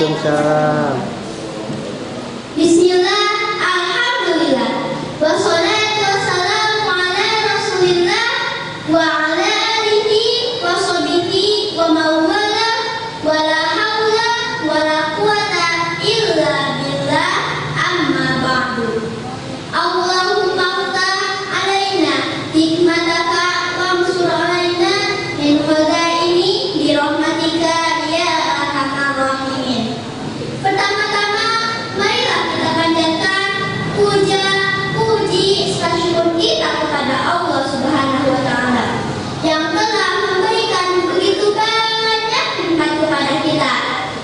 Waalaikumsalam. Bismillah, alhamdulillah, wassalatu wassalamu ala rasulillah wa ala alihi wa sahbihi wa mawala wa la hawla wa la quwata illa billah, amma ba'du. Allahumma ftah alaina hikmataka wamsur alaina min khadaini bi rahmatika ya arhamar rahimin. Pertama-tama, marilah kita panjatkan puji serta syukur kita kepada Allah Subhanahu wa Ta'ala yang telah memberikan begitu banyak nikmat kepada kita.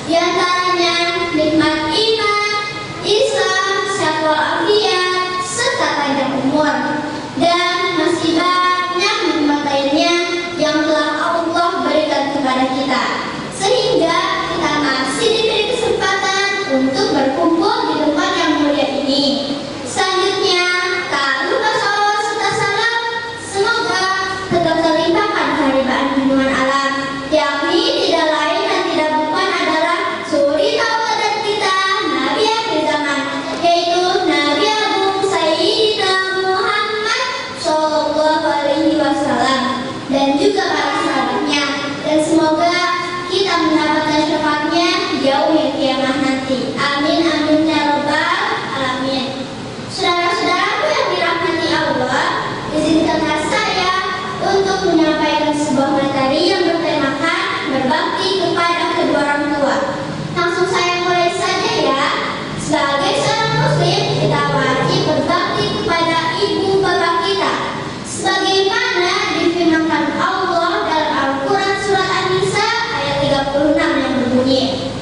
Di antaranya nikmat iman, Islam, sehat walafiat, serta panjang umur, dan masih banyak nikmat lainnya yang telah Allah berikan kepada kita, sehingga kita masih diberi kesempatan untuk berkumpul di tempat yang mulia ini. Selanjutnya, tak lupa salawat serta salam semoga tetap terlimpahkan kehadiran lindungan alam, yakni tidak lain dan tidak bukan adalah suri tauladan kita, Nabi akhir zaman, yaitu Nabi Agung Sayyidina Muhammad Sallallahu Alaihi Wasallam, dan juga para sahabatnya. Dan semoga kita mendapatkan syafaatnya di yaumil kiamah nanti. Amin amin ya rabbal alamin. Saudara-saudaraku yang dirahmati Allah, izinkanlah saya untuk menyampaikan sebuah materi yang bertemakan berbakti kepada kedua orang tua. Langsung saya mulai saja ya. Sebagai seorang muslim, kita wajib berbakti kepada ibu bapak kita, sebagaimana difirmankan Allah dalam Al-Quran surat An-Nisa ayat 36 yang berbunyi,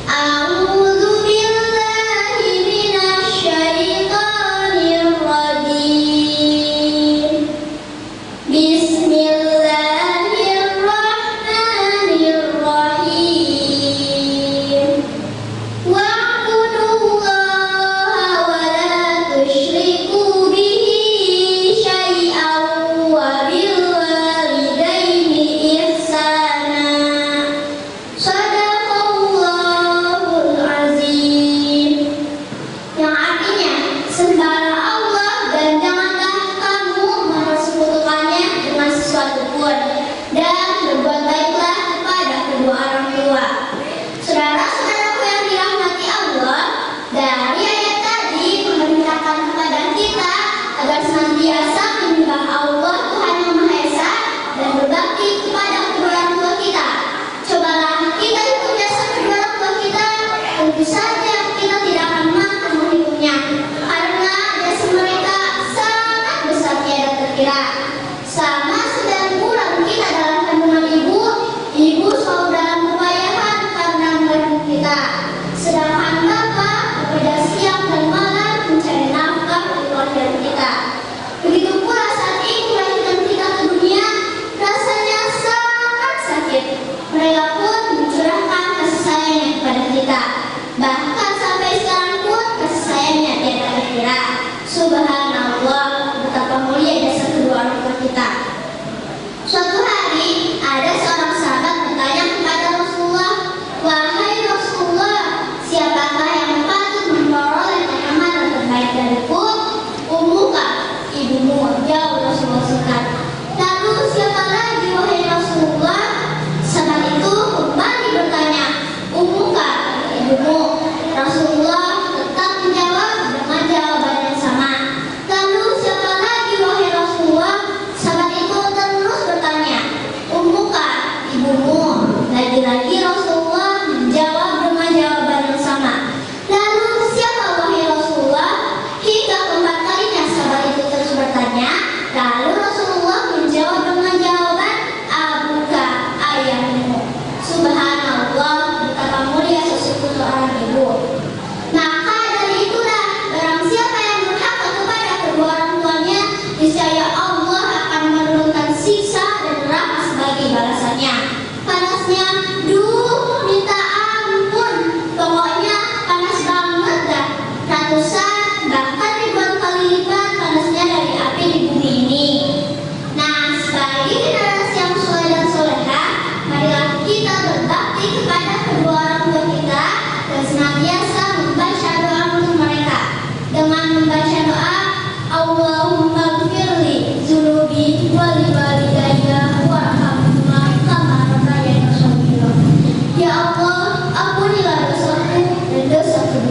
A'udzu billahi minasy syaithanir rajim. Bismillahirrahmanirrahim. Wa'budullaha wa la tusyriku bihi syai'an wa bil walidaini ihsana. Shadaqallahul azim. Yang artinya, sembahlah Allah dan janganlah kamu mempersekutukannya dengan sesuatu pun, dan berbuat baiklah kepada kedua orang tua. Saudara-saudaraku yang dirahmati Allah, dari ayat tadi memerintahkan kepada kita agar senantiasa menyembah Allah Tuhan Yang Maha Esa dan berbakti kepada kedua orang tua kita. Cobalah kita hitung jasa kedua orang tua kita, tentu saja kita tidak akan mampu menghitungnya, karena jasa mereka sangat besar tiada terkira. Sama sedang kurang kita dalam kandungan ibu selalu dalam kepayahan karena mengandung kita, sedangkan bapak bekerja siang dan malam mencari nafkah untuk keluarga kita. Begitu pula saat ibu melahirkan kita ke dunia, rasanya sangat sakit. Mereka pun mencurahkan kasih sayangnya kepada kita. Bahkan sampai sekarang pun kasih sayangnya tiada terkira. Subhanallah, betapa mulia jasa kedua orang tua kita. Suatu hari ada seorang sahabat bertanya kepada Rasulullah, "Wahai Rasulullah, siapakah yang patut memperoleh keamanan terbaik dariku?" "Ummuka," ibumu, jawab Rasulullah singkat. "Lalu siapa lagi wahai Rasulullah?" Sahabat itu kembali bertanya, "Ummuka," ibumu. Rasulullah tetap menjawab dengan jawaban yang sama. "Lalu siapa lagi wahai Rasulullah?" Sahabat itu terus bertanya, "Ummuka," ibumu. Lagi-lagi Rasulullah menjawab dengan jawaban yang sama. "Lalu siapa wahai Rasulullah?" Hingga keempat kalinya sahabat itu terus bertanya. Lalu Rasulullah menjawab dengan jawaban, "Abuka," ayahmu. Subhanallah, betapa mulia sosok seorang ibu. Maka dari itulah, barang siapa yang durhaka kepada kedua orang tuanya, niscaya Allah akan menurunkan siksa dan neraka sebagai balasannya. Panasnya, minta ampun. Pokoknya panas banget dah. Ratusan, bahkan ribuan kali lipat panasnya dari api di bumi ini. Nah, sebagai generasi yang soleh dan soleha, marilah kita berbakti kepada kedua orang tua kita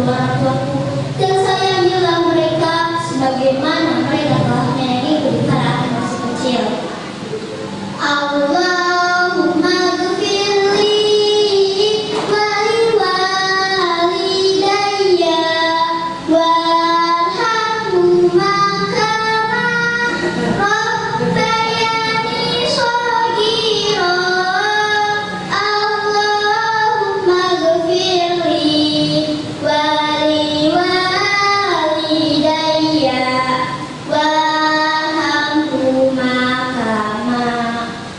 kedua orang tuaku, dan sayangilah mereka sebagaimana mereka telah menyayangiku di kala aku masih kecil. Allahumma ghfirli wa liwalidayya warhamhuma kama rabbayani shaghira. Allahumma ghfirli wa liwalidayya warhamhuma kama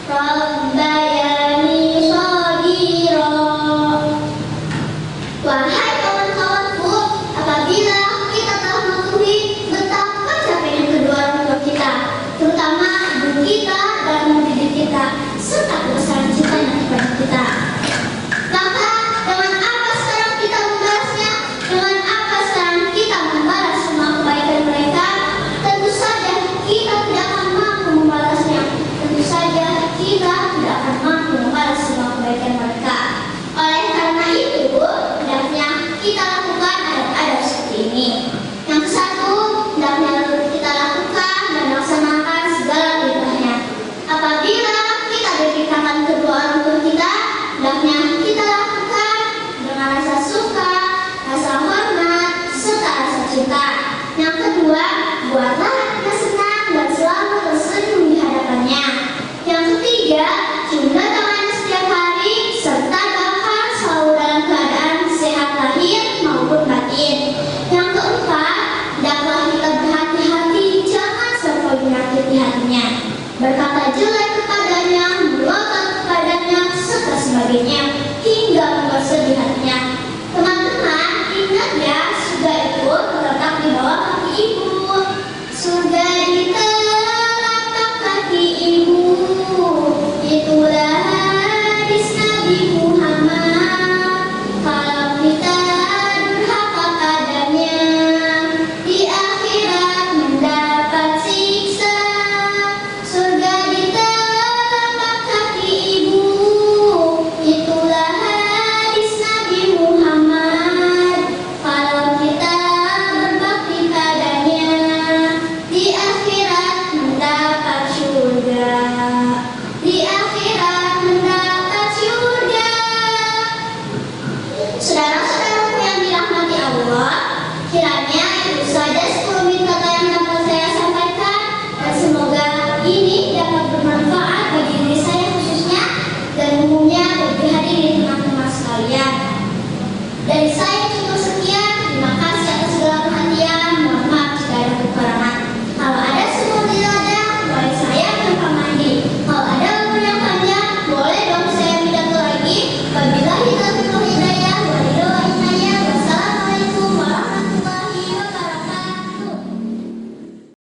rabbayani shaghira. Wahai kawan-kawanku, apabila kita telah mengetahui betapa capeknya kedua orang tua kita, terutama ibu kita dalam mendidik kita, serta kebesaran cintanya kepada kita, maka dengan apa sekarang kita membalasnya? Dengan apa sekarang kita membalas semua kebaikan mereka? Tentu saja kita tidak akan mampu membalasnya. Tentu saja kita tidak akan mampu membalas semua kebaikan mereka. Oleh karena itu, hendaknya kita lakukan adab-adab seperti ini. Yang satu, hendaknya kita lakukan dan laksanakan segala perintahnya. Apabila kita diberitakan kedua orang tua kita, hendaknya kita lakukan dengan rasa suka, rasa hormat, serta rasa cinta. Yang kedua, buatlah kita senang dan selalu tersenyum di hadapannya. Yang ketiga, ciumlah tangannya setiap hari, serta doakan selalu dalam keadaan sehat lahir maupun batin. Yang keempat, hendaklah kita berhati-hati, jangan sampai menyakiti hatinya, berkata jelek kepadanya, melotot kepadanya, serta sebagainya.